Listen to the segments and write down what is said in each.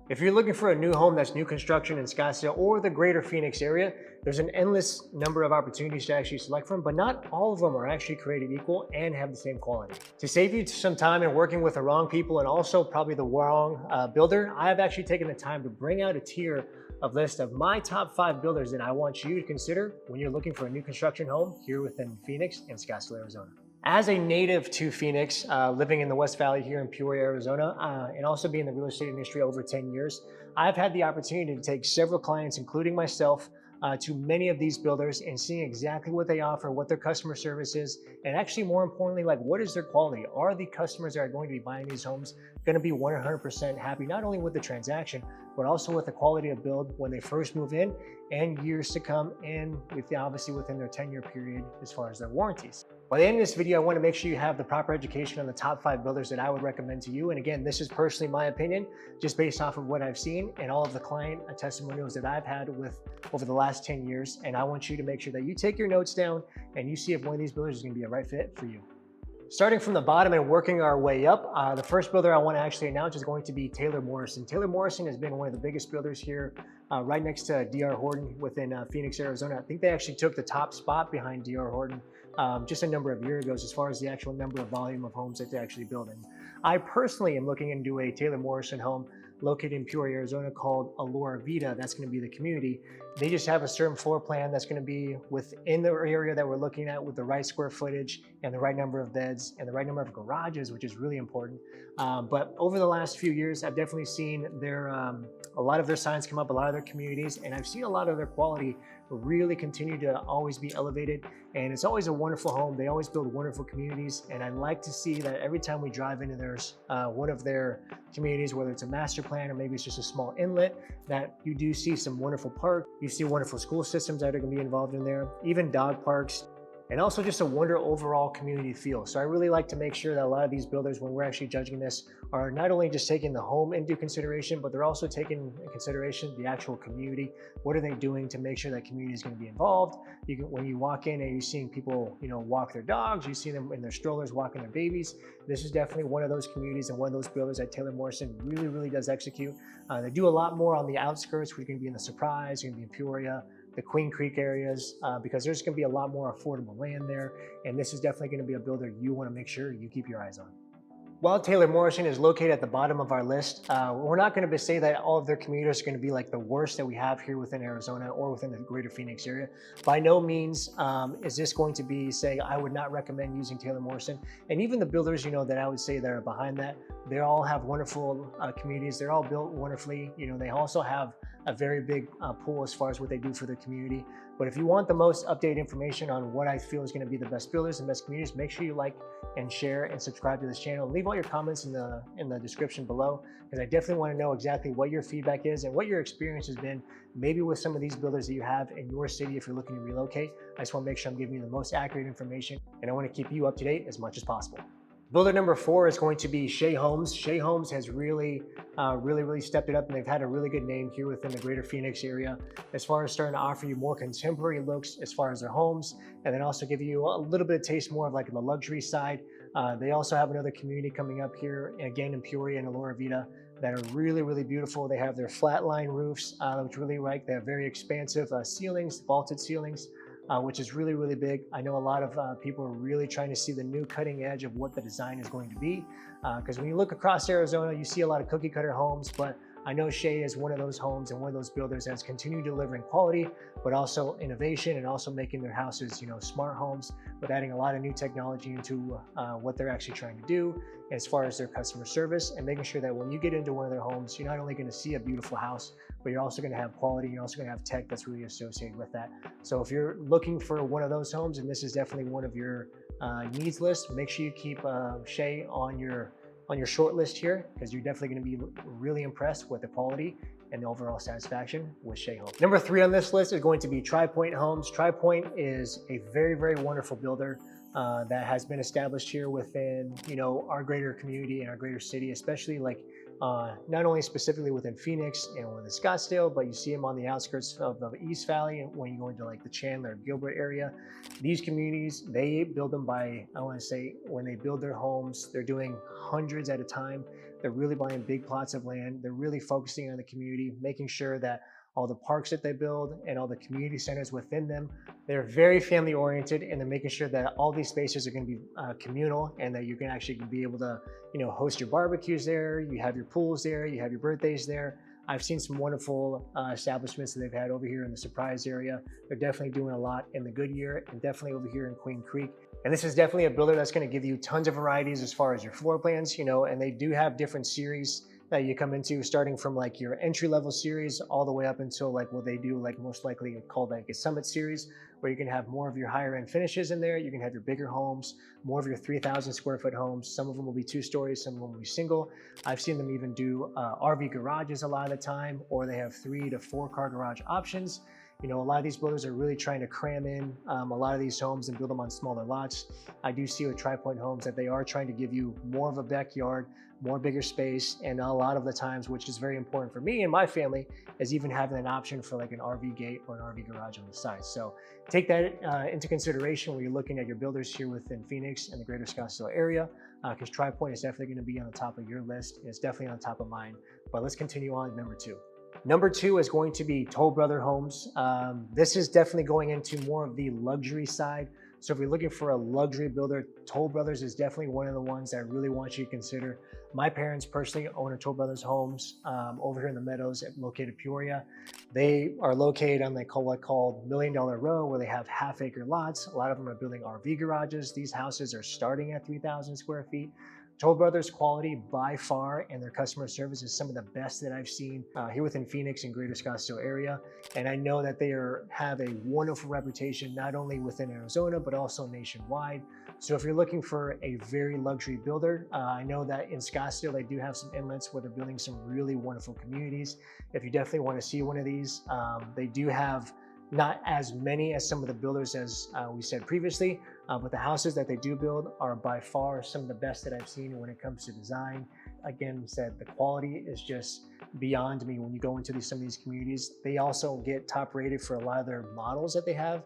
If you're looking for a new home that's new construction in Scottsdale or the greater Phoenix area, there's an endless number of opportunities to actually select from, but not all of them are actually created equal and have the same quality. To save you some time in working with the wrong people and also probably the wrong builder, I have actually taken the time to bring out a tier of list of my top 5 builders that I want you to consider when you're looking for a new construction home here within Phoenix and Scottsdale, Arizona. As a native to Phoenix, living in the West Valley here in Peoria, Arizona, and also being in the real estate industry over 10 years, I've had the opportunity to take several clients, including myself, to many of these builders and seeing exactly what they offer, what their customer service is, and actually more importantly, like what is their quality? Are the customers that are going to be buying these homes going to be 100% happy, not only with the transaction, but also with the quality of build when they first move in and years to come, and obviously within their 10-year period as far as their warranties. By the end of this video, I want to make sure you have the proper education on the top 5 builders that I would recommend to you. And again, this is personally my opinion, just based off of what I've seen and all of the client testimonials that I've had with over the last 10 years. And I want you to make sure that you take your notes down and you see if one of these builders is going to be a right fit for you. Starting from the bottom and working our way up, the first builder I want to actually announce is going to be Taylor Morrison. Taylor Morrison has been one of the biggest builders here, right next to D.R. Horton within Phoenix, Arizona. I think they actually took the top spot behind D.R. Horton just a number of years ago as far as the actual number of volume of homes that they're actually building. I personally am looking into a Taylor Morrison home located in Peoria, Arizona called Allura Vita. That's going to be the community. They just have a certain floor plan that's going to be within the area that we're looking at with the right square footage and the right number of beds and the right number of garages, which is really important. But over the last few years, I've definitely seen a lot of their signs come up, a lot of their communities, and I've seen a lot of their quality really continue to always be elevated. And it's always a wonderful home. They always build wonderful communities. And I like to see that every time we drive into one of their communities, whether it's a master plan or maybe it's just a small inlet, that you do see some wonderful parks. You see wonderful school systems that are going to be involved in there, even dog parks, and also just a wonder overall community feel. So I really like to make sure that a lot of these builders, when we're actually judging this, are not only just taking the home into consideration, but they're also taking into consideration the actual community. What are they doing to make sure that community is going to be involved? When you walk in and you're seeing people, walk their dogs, you see them in their strollers walking their babies. This is definitely one of those communities and one of those builders that Taylor Morrison really, really does execute. They do a lot more on the outskirts. We're going to be in the Surprise, we're going to be in Peoria, the Queen Creek areas, because there's going to be a lot more affordable land there. And this is definitely going to be a builder you want to make sure you keep your eyes on. While Taylor Morrison is located at the bottom of our list, we're not going to say that all of their communities are going to be like the worst that we have here within Arizona or within the greater Phoenix area. By no means is this going to be saying I would not recommend using Taylor Morrison. And even the builders, that I would say that are behind that, they all have wonderful communities. They're all built wonderfully. They also have a very big pool as far as what they do for their community. But if you want the most updated information on what I feel is going to be the best builders and best communities, make sure you like and share and subscribe to this channel. Leave all your comments in the description below, because I definitely want to know exactly what your feedback is and what your experience has been, maybe with some of these builders that you have in your city if you're looking to relocate. I just want to make sure I'm giving you the most accurate information, and I want to keep you up to date as much as possible. Builder number 4 is going to be Shea Homes. Shea Homes has really stepped it up, and they've had a really good name here within the greater Phoenix area as far as starting to offer you more contemporary looks as far as their homes, and then also give you a little bit of taste more of like the luxury side. They also have another community coming up here, again in Peoria and Allura Vita, that are really, really beautiful. They have their flat line roofs, which really like. They have very expansive ceilings, vaulted ceilings, which is really, really big. I know a lot of people are really trying to see the new cutting edge of what the design is going to be. Because when you look across Arizona, you see a lot of cookie cutter homes, but I know Shea is one of those homes and one of those builders that's continued delivering quality, but also innovation, and also making their houses, smart homes, but adding a lot of new technology into what they're actually trying to do as far as their customer service, and making sure that when you get into one of their homes, you're not only going to see a beautiful house, but you're also going to have quality. You're also going to have tech that's really associated with that. So if you're looking for one of those homes, and this is definitely one of your needs list, make sure you keep Shea on your short list here, because you're definitely going to be really impressed with the quality and the overall satisfaction with Shea Homes. Number 3 on this list is going to be Tri Pointe Homes. Tri Pointe is a very, very wonderful builder that has been established here within our greater community and our greater city, especially like not only specifically within Phoenix and within Scottsdale, but you see them on the outskirts of the East Valley, and when you go into like the Chandler, Gilbert area. These communities, they build them by, I want to say, when they build their homes, they're doing hundreds at a time. They're really buying big plots of land. They're really focusing on the community, making sure that all the parks that they build and all the community centers within them, they're very family oriented, and they're making sure that all these spaces are going to be communal, and that you can actually be able to, host your barbecues there. You have your pools there, you have your birthdays there. I've seen some wonderful establishments that they've had over here in the Surprise area. They're definitely doing a lot in the Goodyear and definitely over here in Queen Creek. And this is definitely a builder that's going to give you tons of varieties as far as your floor plans, and they do have different series that you come into, starting from like your entry level series all the way up until like what they do, like most likely called like a summit series, where you can have more of your higher end finishes in there. You can have your bigger homes, more of your 3,000 square foot homes. Some of them will be 2 stories, some of them will be single. I've seen them even do RV garages a lot of the time, or they have 3 to 4 car garage options. A lot of these builders are really trying to cram in a lot of these homes and build them on smaller lots. I do see with Tri-Point Homes that they are trying to give you more of a backyard, more bigger space, and a lot of the times, which is very important for me and my family, is even having an option for like an RV gate or an RV garage on the side. So take that into consideration when you're looking at your builders here within Phoenix and the greater Scottsdale area, because Tri-Point is definitely going to be on the top of your list. It's definitely on top of mine. But let's continue on to number 2. Number 2 is going to be Toll Brother Homes. This is definitely going into more of the luxury side. So if you're looking for a luxury builder, Toll Brothers is definitely one of the ones that I really want you to consider. My parents personally own a Toll Brothers Homes over here in the Meadows, located Peoria. They are located on what's called $1 Million Row, where they have half-acre lots. A lot of them are building RV garages. These houses are starting at 3,000 square feet. Toll Brothers quality by far, and their customer service is some of the best that I've seen here within Phoenix and greater Scottsdale area. And I know that they have a wonderful reputation, not only within Arizona, but also nationwide. So if you're looking for a very luxury builder, I know that in Scottsdale, they do have some inlets where they're building some really wonderful communities. If you definitely want to see one of these, they do have not as many as some of the builders as we said previously, but the houses that they do build are by far some of the best that I've seen when it comes to design. Again, said the quality is just beyond me when you go into some of these communities. They also get top rated for a lot of their models that they have.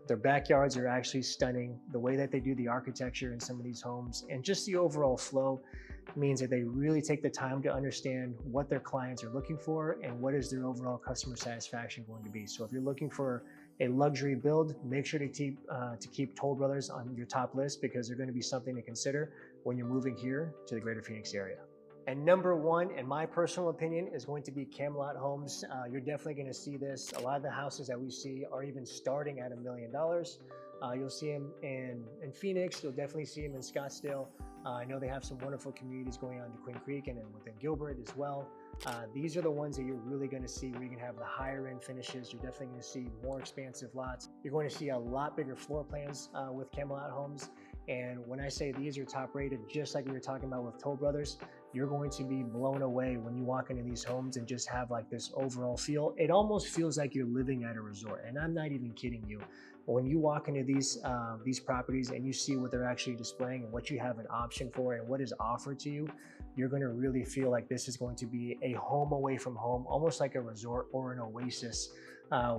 Their backyards are actually stunning. The way that they do the architecture in some of these homes and just the overall flow means that they really take the time to understand what their clients are looking for and what is their overall customer satisfaction going to be. So if you're looking for a luxury build, make sure to keep Toll Brothers on your top list, because they're going to be something to consider when you're moving here to the greater Phoenix area. And number 1, in my personal opinion, is going to be Camelot Homes. You're definitely going to see this. A lot of the houses that we see are even starting at $1 million. You'll see them in Phoenix. You'll definitely see them in Scottsdale. I know they have some wonderful communities going on to Queen Creek and then within Gilbert as well. These are the ones that you're really going to see where you can have the higher end finishes. You're definitely going to see more expansive lots. You're going to see a lot bigger floor plans with Camelot Homes. And when I say these are top rated, just like we were talking about with Toll Brothers, you're going to be blown away when you walk into these homes and just have like this overall feel. It almost feels like you're living at a resort, and I'm not even kidding you. When you walk into these properties and you see what they're actually displaying and what you have an option for and what is offered to you, you're going to really feel like this is going to be a home away from home, almost like a resort or an oasis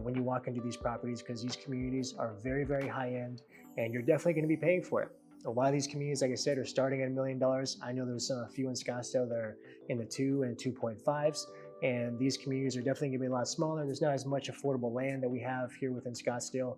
when you walk into these properties, because these communities are very, very high end, and you're definitely going to be paying for it. A lot of these communities, like I said, are starting at $1 million. I know there's a few in Scottsdale that are in the 2 and 2.5s, and these communities are definitely going to be a lot smaller. There's not as much affordable land that we have here within Scottsdale,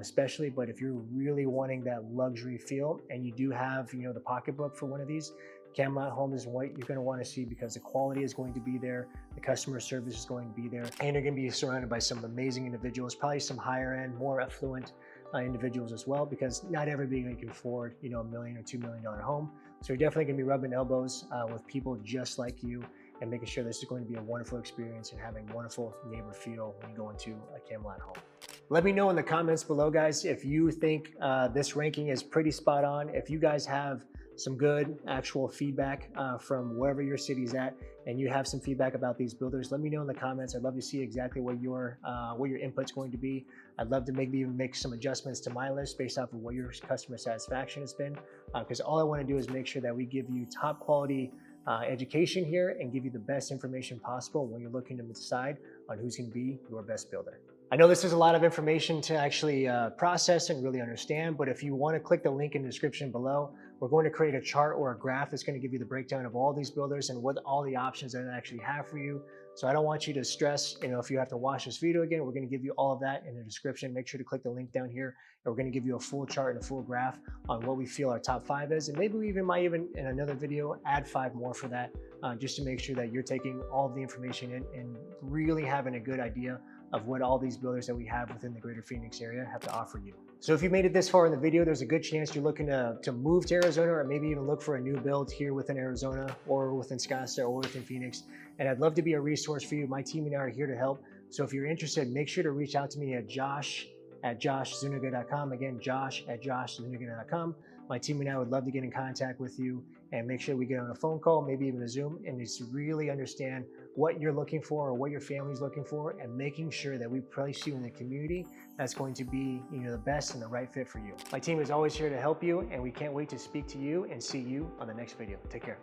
especially. But if you're really wanting that luxury feel and you do have, the pocketbook for one of these, Camelot Homes is what you're going to want to see, because the quality is going to be there, the customer service is going to be there, and you're going to be surrounded by some amazing individuals, probably some higher end, more affluent individuals as well, because not everybody can afford, $1 million or $2 million home. So you're definitely going to be rubbing elbows with people just like you and making sure this is going to be a wonderful experience and having wonderful neighbor feel when you go into a Camelot home. Let me know in the comments below, guys, if you think this ranking is pretty spot on. If you guys have some good actual feedback from wherever your city's at, and you have some feedback about these builders, let me know in the comments. I'd love to see exactly what your input's going to be. I'd love to maybe even make some adjustments to my list based off of what your customer satisfaction has been, because all I want to do is make sure that we give you top quality education here and give you the best information possible when you're looking to decide on who's going to be your best builder. I know this is a lot of information to actually process and really understand, but if you want to click the link in the description below, we're going to create a chart or a graph that's going to give you the breakdown of all these builders and what all the options that I actually have for you. So I don't want you to stress, if you have to watch this video again. We're going to give you all of that in the description. Make sure to click the link down here, and we're going to give you a full chart and a full graph on what we feel our top 5 is. And maybe we might even in another video add 5 more for that, just to make sure that you're taking all of the information in and really having a good idea of what all these builders that we have within the greater Phoenix area have to offer you. So if you made it this far in the video, there's a good chance you're looking to move to Arizona, or maybe even look for a new build here within Arizona or within Scottsdale or within Phoenix. And I'd love to be a resource for you. My team and I are here to help. So if you're interested, make sure to reach out to me at josh@joshzuniga.com. Again, josh@joshzuniga.com. My team and I would love to get in contact with you and make sure we get on a phone call, maybe even a Zoom, and just really understand what you're looking for or what your family's looking for, and making sure that we place you in the community that's going to be the best and the right fit for you. My team is always here to help you, and we can't wait to speak to you and see you on the next video. Take care.